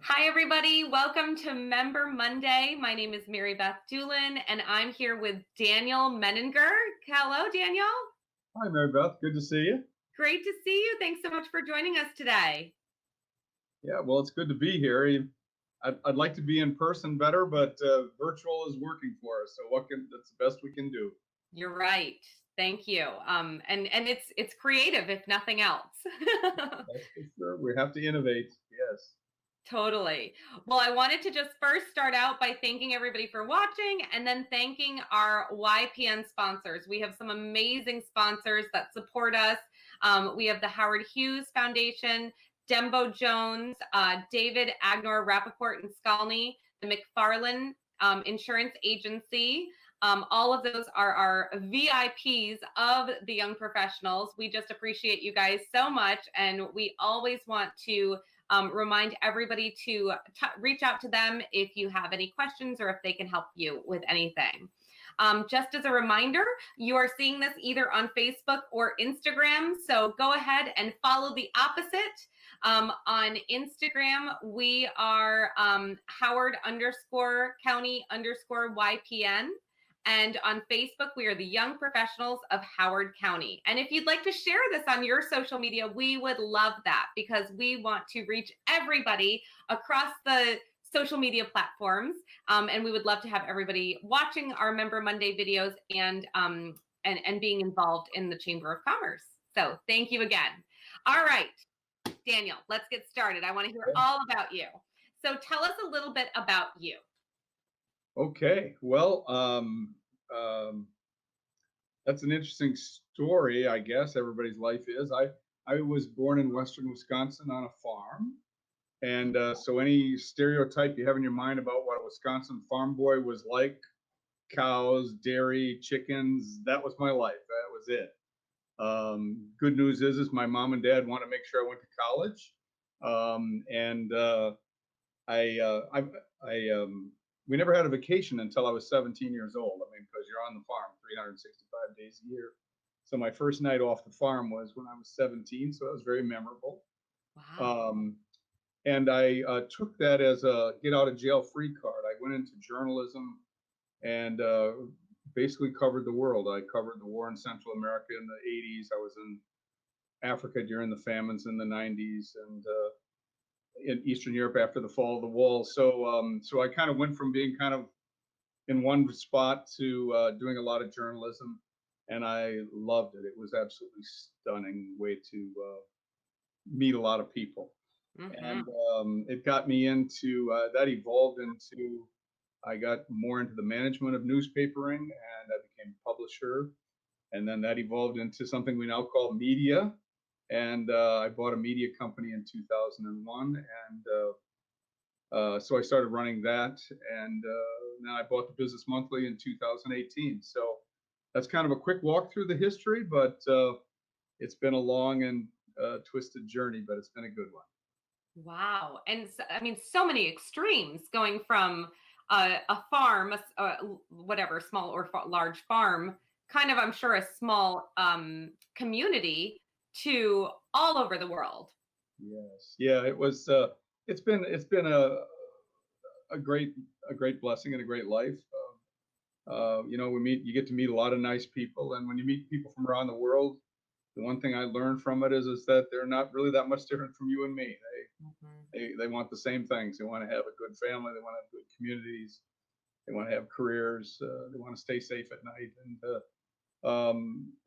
Hi, everybody. Welcome to Member Monday. My name is Mary Beth Doolin, and I'm here with Daniel Medinger. Hello, Daniel. Hi, Mary Beth. Good to see you. Great to see you. Thanks so much for joining us today. Yeah, well, it's good to be here. I'd like to be in person better, but virtual is working for us. So that's the best we can do. You're right. Thank you. And it's creative, if nothing else. That's for sure. We have to innovate. Yes. Totally. Well, I wanted to just first start out by thanking everybody for watching and then thanking our YPN sponsors. We have some amazing sponsors that support us. We have the Howard Hughes Foundation, Dembo Jones, David Agnor Rappaport and Skalny, the McFarland Insurance Agency. All of those are our VIPs of the young professionals. We just appreciate you guys so much. And we always want to remind everybody to reach out to them if you have any questions or if they can help you with anything. Just as a reminder, you are seeing this either on Facebook or Instagram, so go ahead and follow the opposite. On Instagram, we are Howard_County_YPN. And on Facebook, we are the Young Professionals of Howard County. And if you'd like to share this on your social media, we would love that because we want to reach everybody across the social media platforms. And we would love to have everybody watching our Member Monday videos and being involved in the Chamber of Commerce. So thank you again. All right, Daniel, let's get started. I want to hear all about you. So tell us a little bit about you. Okay. Well, that's an interesting story, I guess. Everybody's life is. I was born in western Wisconsin on a farm. And so any stereotype you have in your mind about what a Wisconsin farm boy was like, cows, dairy, chickens, that was my life. That was it. Good news is my mom and dad want to make sure I went to college. And we never had a vacation until I was 17 years old. I mean, because you're on the farm 365 days a year. So my first night off the farm was when I was 17. So that was very memorable. Wow. And I took that as a get out of jail free card. I went into journalism and basically covered the world. I covered the war in Central America in the 80s. I was in Africa during the famines in the 90s and in Eastern Europe after the fall of the wall. So I kind of went from being kind of in one spot to doing a lot of journalism, and I loved it. It was absolutely stunning way to meet a lot of people. Mm-hmm. And it got me into that evolved into I got more into the management of newspapering and I became a publisher, and then that evolved into something we now call media, and I bought a media company in 2001, and so I started running that, and then I bought the Business Monthly in 2018. So that's kind of a quick walk through the history, but it's been a long and twisted journey, but it's been a good one. Wow. And so, I mean, so many extremes going from a farm, whatever, small or large farm, kind of, I'm sure, a small community to all over the world. Yes, yeah, it was. It's been a great blessing and a great life. You get to meet a lot of nice people, and when you meet people from around the world, the one thing I learned from it is that they're not really that much different from you and me. They want the same things. They want to have a good family. They want to have good communities. They want to have careers. They want to stay safe at night,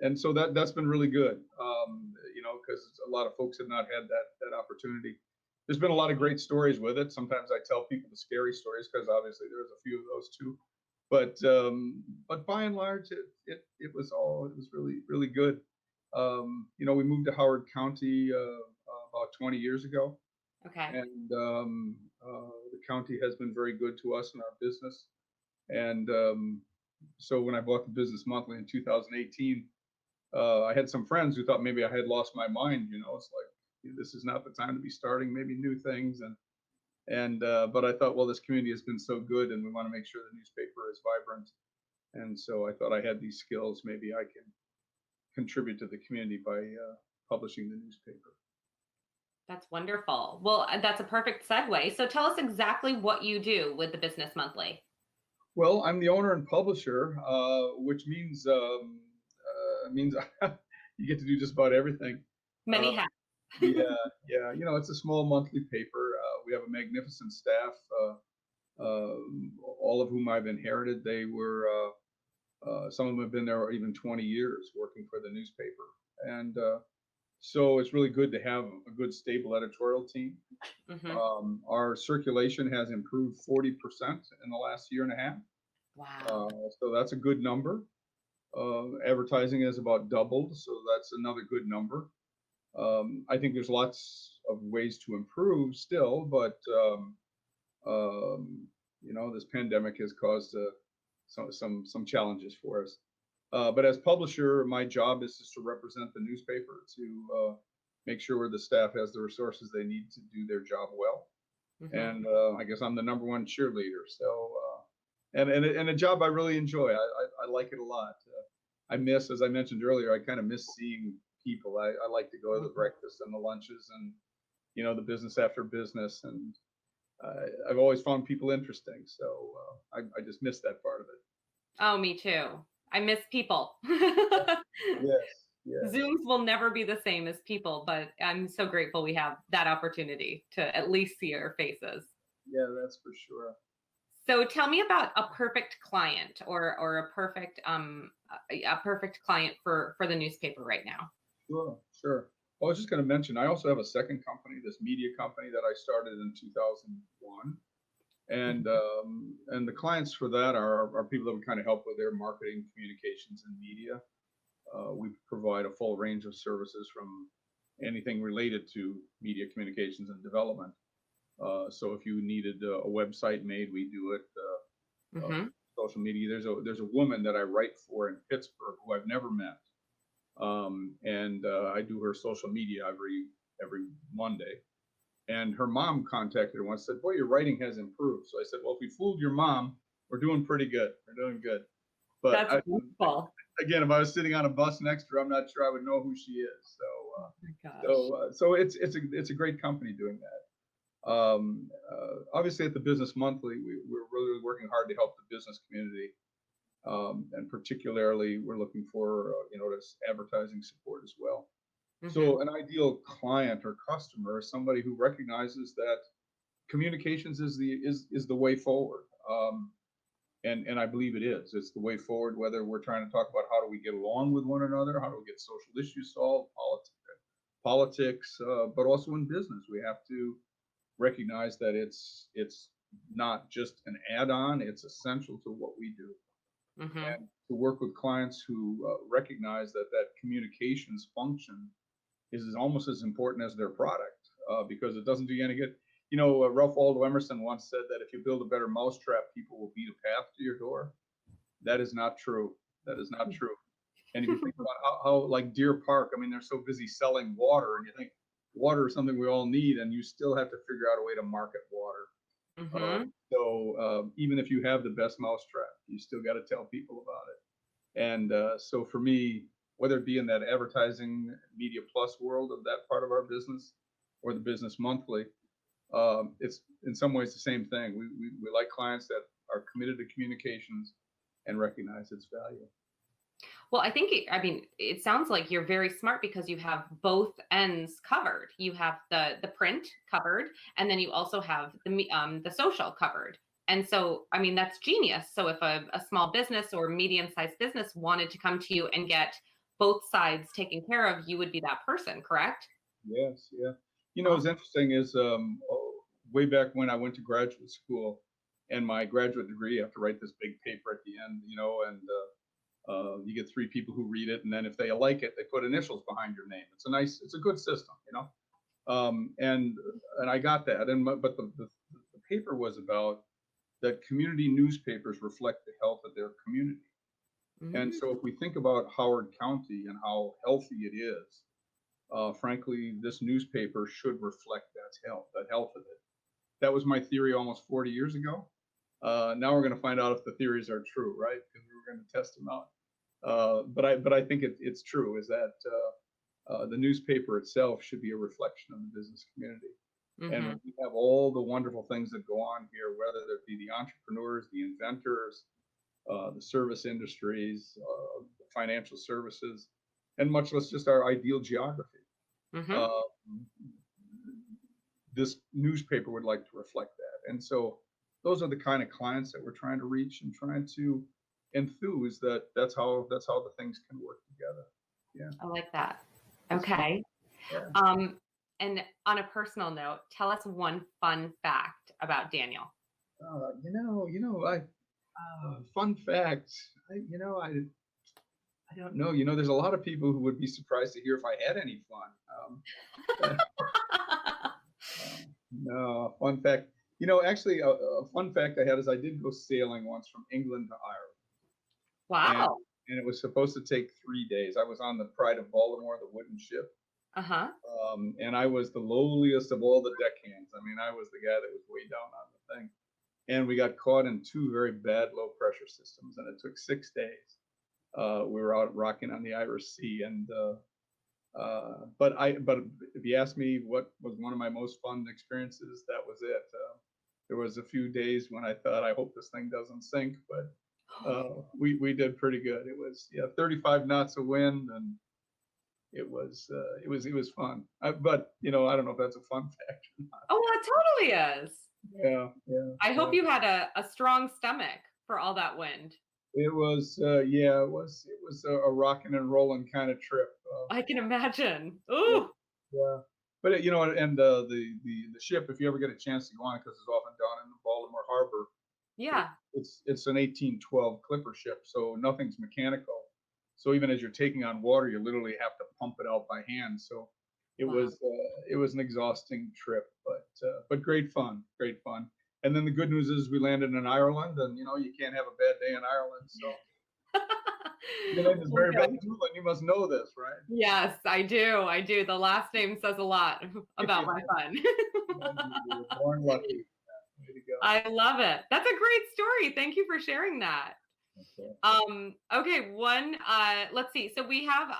and so that's been really good. Because a lot of folks have not had that opportunity. There's been a lot of great stories with it. Sometimes I tell people the scary stories because obviously there's a few of those too. But by and large, it was really really good. We moved to Howard County about 20 years ago, Okay. and the county has been very good to us in our business. And so when I bought the Business Monthly in 2018, I had some friends who thought maybe I had lost my mind. It's like this is not the time to be starting maybe new things. But I thought, well, this community has been so good, and we want to make sure the newspaper is vibrant. And so I thought I had these skills. Maybe I can contribute to the community by publishing the newspaper. That's wonderful. Well, that's a perfect segue. So tell us exactly what you do with the Business Monthly. Well, I'm the owner and publisher, which means you get to do just about everything. Many Uh, hats. yeah, yeah. It's a small monthly paper. We have a magnificent staff, all of whom I've inherited. Some of them have been there even 20 years working for the newspaper. And so it's really good to have a good, stable editorial team. Hmm. Our circulation has improved 40% in the last year and a half. Wow. So that's a good number. Advertising has about doubled, so that's another good number. I think there's lots of ways to improve still, but this pandemic has caused some challenges for us. But as publisher, my job is just to represent the newspaper, to make sure the staff has the resources they need to do their job well. Hmm. And I guess I'm the number one cheerleader. So, and a job I really enjoy. I like it a lot. As I mentioned earlier, I kind of miss seeing people. I like to go to the breakfast and the lunches and the business after business, and I've always found people interesting. So I just miss that part of it. Oh, me too. I miss people. Yes, yes, Zooms will never be the same as people, but I'm so grateful we have that opportunity to at least see our faces. yeah, that's for sure. So tell me about a perfect client or a perfect client for the newspaper right now. Sure, sure. Well, I was just going to mention, I also have a second company, this media company that I started in 2001. And the clients for that are people that would kind of help with their marketing, communications, and media. We provide a full range of services from anything related to media communications and development. So if you needed a website made, we do it. Hmm. Social media. There's a woman that I write for in Pittsburgh who I've never met, and I do her social media every Monday. And her mom contacted her once, said, "Boy, your writing has improved." So I said, "Well, if we fooled your mom, we're doing pretty good. We're doing good." But That's wonderful. again, if I was sitting on a bus next to her, I'm not sure I would know who she is. Oh my gosh. So it's a great company doing that. Obviously, at the Business Monthly, we're really working hard to help the business community, and particularly we're looking for this advertising support as well. Hmm. So an ideal client or customer is somebody who recognizes that communications is the way forward. And I believe it is. It's the way forward, whether we're trying to talk about how do we get along with one another, how do we get social issues solved, politics, but also in business. We have to recognize that it's not just an add-on, it's essential to what we do. Hmm. And to work with clients who recognize that communications function is almost as important as their product, because it doesn't do you any good. Ralph Waldo Emerson once said that if you build a better mousetrap, people will beat a path to your door. That is not true. That is not true. And if you think about how like Deer Park, I mean, they're so busy selling water, and you think water is something we all need, and you still have to figure out a way to market water. Hmm. So even if you have the best mousetrap, you still got to tell people about it. And so for me, whether it be in that advertising media plus world of that part of our business or the Business Monthly, it's in some ways the same thing. We like clients that are committed to communications and recognize its value. Well, I mean, it sounds like you're very smart because you have both ends covered. You have the print covered, and then you also have the social covered. And so, I mean, that's genius. So if a small business or medium-sized business wanted to come to you and get both sides taken care of, you would be that person, correct? Yes, yeah. What's Awesome. interesting is way back when I went to graduate school and my graduate degree, you have to write this big paper at the end, and you get three people who read it, and then if they like it, they put initials behind your name. It's a good system. And I got that, but the paper was about that community newspapers reflect the health of their community. And Mm. so if we think about Howard County and how healthy it is, frankly, this newspaper should reflect that health of it. That was my theory almost 40 years ago. Now we're going to find out if the theories are true, right? Because we were going to test them out. But I think it's true. Is that the newspaper itself should be a reflection of the business community. And Hmm. we have all the wonderful things that go on here, whether it be the entrepreneurs, the inventors, the service industries, the financial services, and much less just our ideal geography. Hmm. Uh, this newspaper would like to reflect that. And so those are the kind of clients that we're trying to reach and trying to enthuse that that's how the things can work together. Yeah. I like that. It's fun. Okay. Yeah. Um, and on a personal note, tell us one fun fact about Daniel. Fun fact. I don't know. There's a lot of people who would be surprised to hear if I had any fun. No, fun fact. Actually, a fun fact I had is I did go sailing once from England to Ireland, and Wow. and it was supposed to take 3 days. I was on the Pride of Baltimore, the wooden ship, Uh-huh. and I was the lowliest of all the deckhands. I mean, I was the guy that was way down on the thing, and we got caught in two very bad low pressure systems, and it took 6 days. We were out rocking on the Irish Sea, and but if you ask me what was one of my most fun experiences, that was it. There was a few days when I thought, I hope this thing doesn't sink, but we did pretty good. It was 35 knots of wind, and it was fun. But I don't know if that's a fun fact or not. Oh, well, it totally is. Yeah, yeah, I hope yeah. you had a strong stomach for all that wind. It was a rocking and rolling kind of trip. I can imagine. Yeah, Ooh. yeah. But and the ship, if you ever get a chance to go on it, because it's often down in the Baltimore Harbor, Yeah. it's an 1812 clipper ship, so nothing's mechanical. So even as you're taking on water, you literally have to pump it out by hand. So it Wow. was an exhausting trip, but great fun, great fun. And then the good news is we landed in Ireland, and you can't have a bad day in Ireland. So your name is Mary Okay. Beth Doolin. You must know this, right? Yes, I do. I do. The last name says a lot about my fun. You were born lucky. Way to go. I love it. That's a great story. Thank you for sharing that. Okay. Okay, let's see. So we have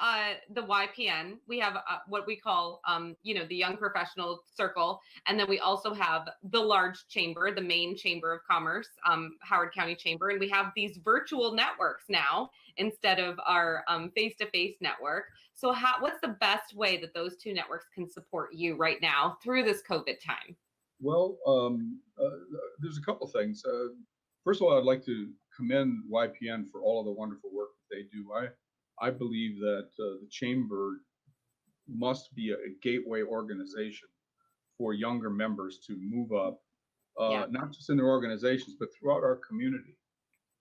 the YPN. We have what we call the Young Professional Circle, and then we also have the large chamber, the main chamber of commerce, Howard County Chamber, and we have these virtual networks now instead of our face-to-face network. So what's the best way that those two networks can support you right now through this COVID time? Well, there's a couple things. First of all, I'd like to commend YPN for all of the wonderful work that they do. I believe that the chamber must be a gateway organization for younger members to move up, Yeah. not just in their organizations, but throughout our community.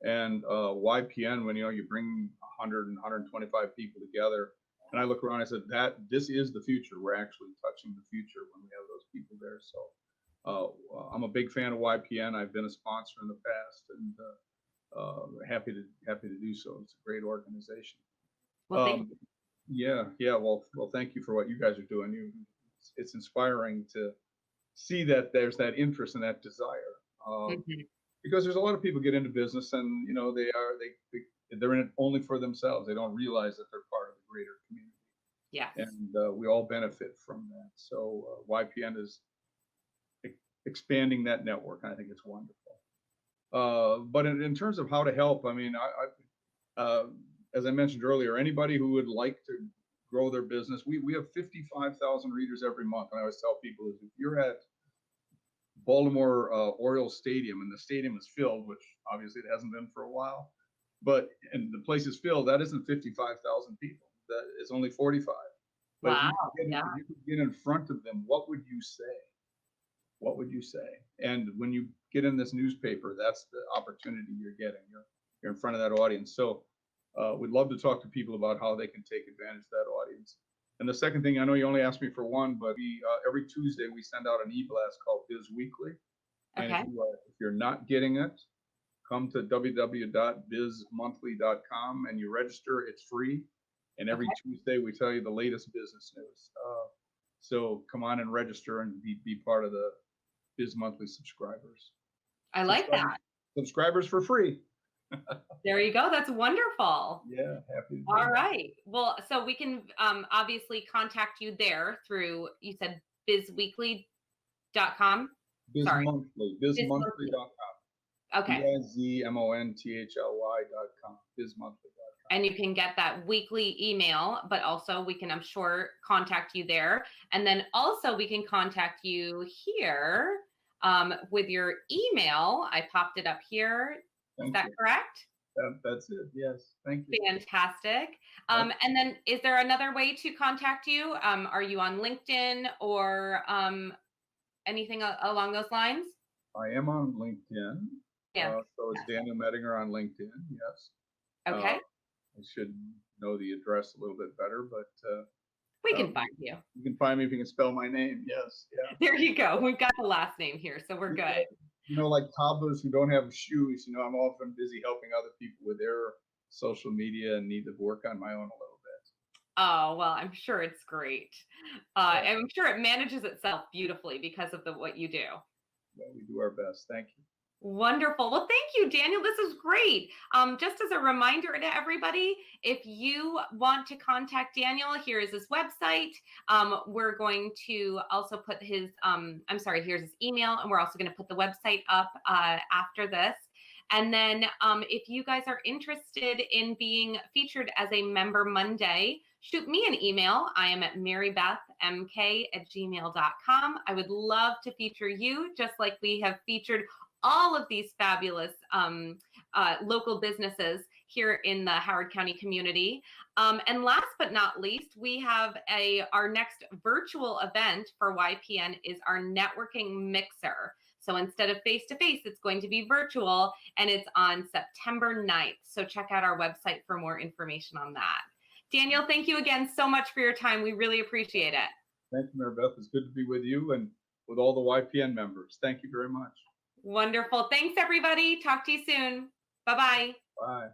And YPN, when you bring 100 and 125 people together, and I look around, I said this is the future. We're actually touching the future when we have those people there. So I'm a big fan of YPN. I've been a sponsor in the past, and happy to do so. It's a great organization. Well, thank Yeah. Well, thank you for what you guys are doing. It's inspiring to see that there's that interest and that desire. Mhm. Because there's a lot of people get into business, and they're in it only for themselves. They don't realize that they're part of the greater community, Yes. and we all benefit from that. So YPN is expanding that network, and I think it's wonderful. But in terms of how to help, I mean, as I mentioned earlier, anybody who would like to grow their business, we have 55,000 readers every month. And I always tell people, is if you're at Baltimore Orioles Stadium and the stadium is filled, which obviously it hasn't been for a while, and the place is filled, that isn't 55,000 people. That is only 45. But Wow. if you could get in front of them, what would you say? What would you say? And when you get in this newspaper, that's the opportunity you're getting. You're in front of that audience. So we'd love to talk to people about how they can take advantage of that audience. And the second thing, I know you only asked me for one, but every Tuesday we send out an e-blast called Biz Weekly. And Okay. if you're not getting it, come to www.bizmonthly.com and you register. It's free. And every Tuesday we tell you the latest business news. So come on and register and be part of the Biz Monthly subscribers. I like that. Subscribers for free. There you go. That's wonderful. Yeah, happy to do All that. right. Well, so we can obviously contact you there through, you said bizweekly.com. Sorry, BizMonthly, Biz Monthly. bizmonthly.com. Okay. bizmontly.com, bizmonthly.com. And you can get that weekly email, but also we can, I'm sure, contact you there. And then also we can contact you here with your email. I popped it up here. Is Thank that you. correct? That's it. Yes. Thank you. Fantastic. Yep. And then is there another way to contact you? Are you on LinkedIn or anything along those lines? I am on LinkedIn. Yeah. So it's Daniel Medinger on LinkedIn. Yes. Uh, Okay. I should know the address a little bit better, but We can find you. you can find me if you can spell my name. Yes. Yeah. There you go. We've got the last name here, so we're good. Like toddlers who don't have shoes, I'm often busy helping other people with their social media and need to work on my own a little bit. Oh, well, I'm sure it's great. Yeah. I'm sure it manages itself beautifully because of what you do. Well, we do our best. Thank you. Wonderful. Well, thank you, Daniel. This is great. Just as a reminder to everybody, if you want to contact Daniel, here is his website. We're going to also put his, here's his email, and we're also going to put the website up after this. And then if you guys are interested in being featured as a Member Monday, shoot me an email. I am at marybethmk@gmail.com. I would love to feature you, just like we have featured all of these fabulous local businesses here in the Howard County community. And last but not least, we have our next virtual event for YPN is our networking mixer. So instead of face-to-face, it's going to be virtual, and it's on September 9th. So check out our website for more information on that. Daniel, thank you again so much for your time. We really appreciate it. Thank you, Mary Beth. It's good to be with you and with all the YPN members. Thank you very much. Wonderful. Thanks, everybody. Talk to you soon. Bye-bye. Bye.